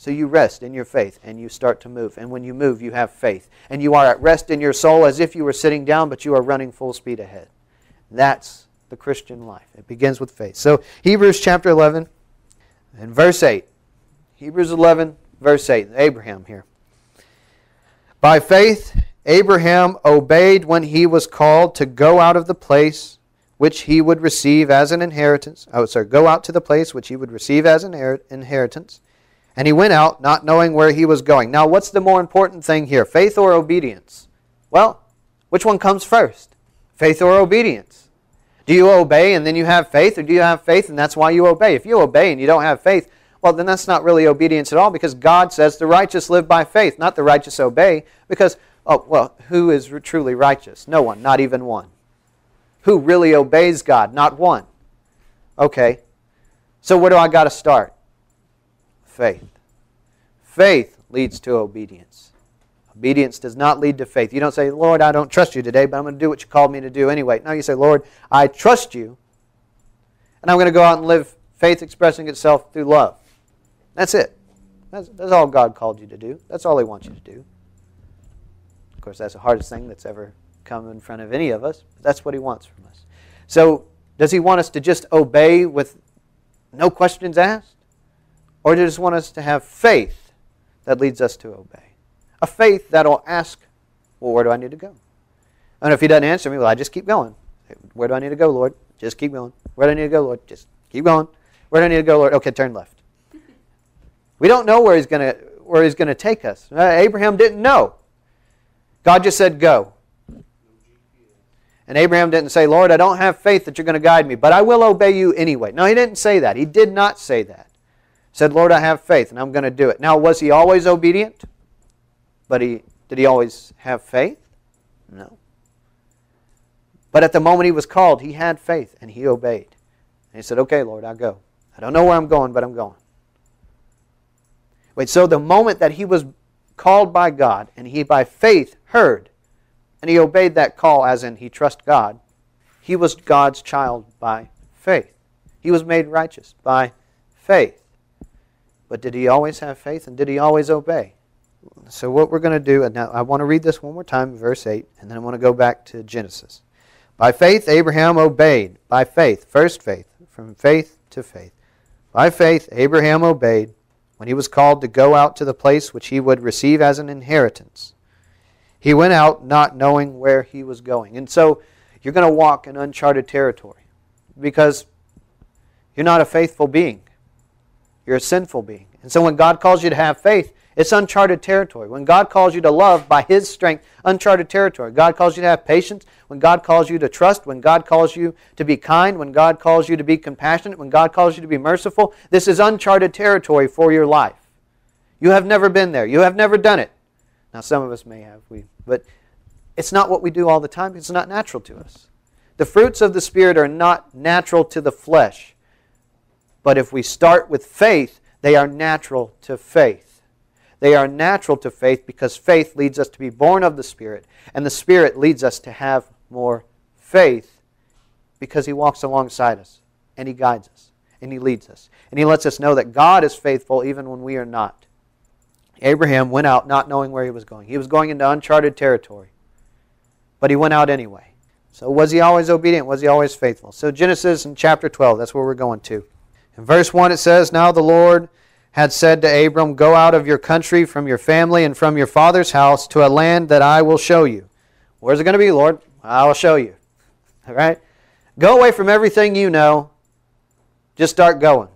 So you rest in your faith and you start to move. And when you move, you have faith. And you are at rest in your soul as if you were sitting down, but you are running full speed ahead. That's the Christian life. It begins with faith. So Hebrews chapter 11 and verse 8. Hebrews 11, verse 8. Abraham here. By faith, Abraham obeyed when he was called to go out of the place which he would receive as an inheritance. Go out to the place which he would receive as an inheritance. And he went out, not knowing where he was going. Now, what's the more important thing here? Faith or obedience? Well, which one comes first? Faith or obedience? Do you obey and then you have faith, or do you have faith and that's why you obey? If you obey and you don't have faith, well, then that's not really obedience at all, because God says the righteous live by faith, not the righteous obey. Because, who is truly righteous? No one, not even one. Who really obeys God? Not one. Okay, so where do I got to start? Faith. Faith leads to obedience. Obedience does not lead to faith. You don't say, Lord, I don't trust you today, but I'm going to do what you called me to do anyway. No, you say, Lord, I trust you, and I'm going to go out and live faith expressing itself through love. That's it. That's all God called you to do. That's all He wants you to do. Of course, that's the hardest thing that's ever come in front of any of us, but that's what He wants from us. So, does He want us to just obey with no questions asked? Or does He want us to have faith that leads us to obey? A faith that will ask, well, where do I need to go? And if He doesn't answer me, well, I just keep going. Where do I need to go, Lord? Just keep going. Where do I need to go, Lord? Just keep going. Where do I need to go, Lord? Okay, turn left. We don't know where He's going to take us. Abraham didn't know. God just said, go. And Abraham didn't say, Lord, I don't have faith that you're going to guide me, but I will obey you anyway. No, he didn't say that. He did not say that. He said, Lord, I have faith, and I'm going to do it. Now, was he always obedient? But did he always have faith? No. But at the moment he was called, he had faith, and he obeyed. And he said, okay, Lord, I'll go. I don't know where I'm going, but I'm going. Wait, so the moment that he was called by God, and he by faith heard, and he obeyed that call, as in he trusted God, he was God's child by faith. He was made righteous by faith. But did he always have faith, and did he always obey? So what we're going to do, and now I want to read this one more time, verse 8, and then I want to go back to Genesis. By faith Abraham obeyed. By faith, first faith, from faith to faith. By faith Abraham obeyed when he was called to go out to the place which he would receive as an inheritance. He went out not knowing where he was going. And so you're going to walk in uncharted territory because you're not a faithful being. You're a sinful being. And so when God calls you to have faith, it's uncharted territory. When God calls you to love by His strength, uncharted territory. God calls you to have patience. When God calls you to trust. When God calls you to be kind. When God calls you to be compassionate. When God calls you to be merciful. This is uncharted territory for your life. You have never been there. You have never done it. Now some of us may have, but it's not what we do all the time. It's not natural to us. The fruits of the Spirit are not natural to the flesh. But if we start with faith, they are natural to faith. They are natural to faith because faith leads us to be born of the Spirit. And the Spirit leads us to have more faith because He walks alongside us. And He guides us. And He leads us. And He lets us know that God is faithful even when we are not. Abraham went out not knowing where he was going. He was going into uncharted territory. But he went out anyway. So was he always obedient? Was he always faithful? So Genesis in chapter 12, that's where we're going to. In verse 1 it says, Now the Lord had said to Abram, Go out of your country, from your family, and from your father's house to a land that I will show you. Where's it going to be, Lord? I will show you. All right? Go away from everything you know. Just start going.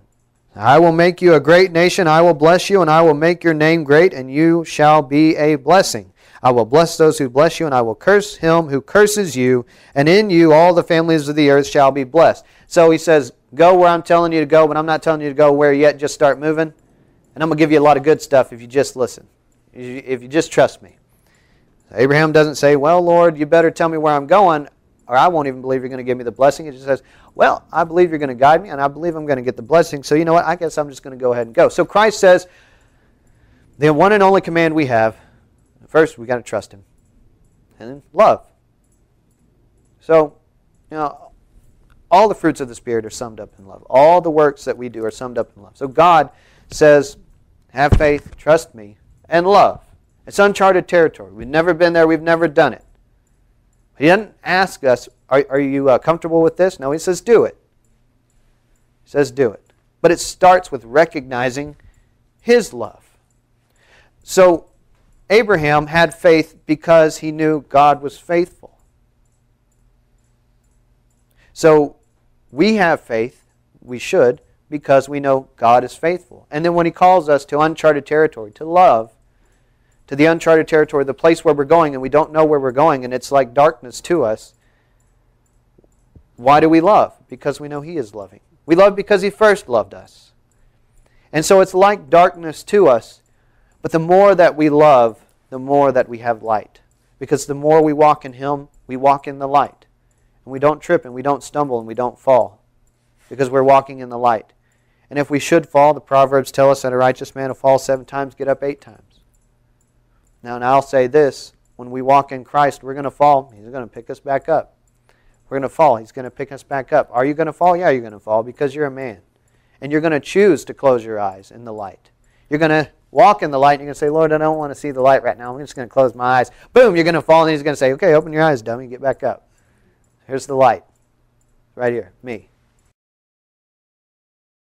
I will make you a great nation. I will bless you, and I will make your name great, and you shall be a blessing. I will bless those who bless you, and I will curse him who curses you, and in you all the families of the earth shall be blessed. So he says, go where I'm telling you to go, but I'm not telling you to go where yet. Just start moving. And I'm going to give you a lot of good stuff if you just listen, if you just trust me. Abraham doesn't say, well, Lord, you better tell me where I'm going, or I won't even believe you're going to give me the blessing. He just says, well, I believe you're going to guide me, and I believe I'm going to get the blessing. So you know what? I guess I'm just going to go ahead and go. So Christ says, the one and only command we have, first, we got to trust Him. And then love. So, you know, all the fruits of the Spirit are summed up in love. All the works that we do are summed up in love. So God says, have faith, trust me, and love. It's uncharted territory. We've never been there. We've never done it. He doesn't ask us, are you comfortable with this? No, he says, do it. He says, do it. But it starts with recognizing his love. So Abraham had faith because he knew God was faithful. So we have faith, we should, because we know God is faithful. And then when he calls us to uncharted territory, to love, to the uncharted territory, the place where we're going, and we don't know where we're going, and it's like darkness to us, why do we love? Because we know he is loving. We love because he first loved us. And so it's like darkness to us, but the more that we love, the more that we have light. Because the more we walk in him, we walk in the light. And we don't trip and we don't stumble and we don't fall. Because we're walking in the light. And if we should fall, the Proverbs tell us that a righteous man will fall 7 times, get up 8 times. Now, and I'll say this, when we walk in Christ, we're going to fall. He's going to pick us back up. We're going to fall. He's going to pick us back up. Are you going to fall? Yeah, you're going to fall because you're a man. And you're going to choose to close your eyes in the light. You're going to walk in the light and you're going to say, Lord, I don't want to see the light right now. I'm just going to close my eyes. Boom, you're going to fall and he's going to say, okay, open your eyes, dummy, get back up. Here's the light. Right here, me.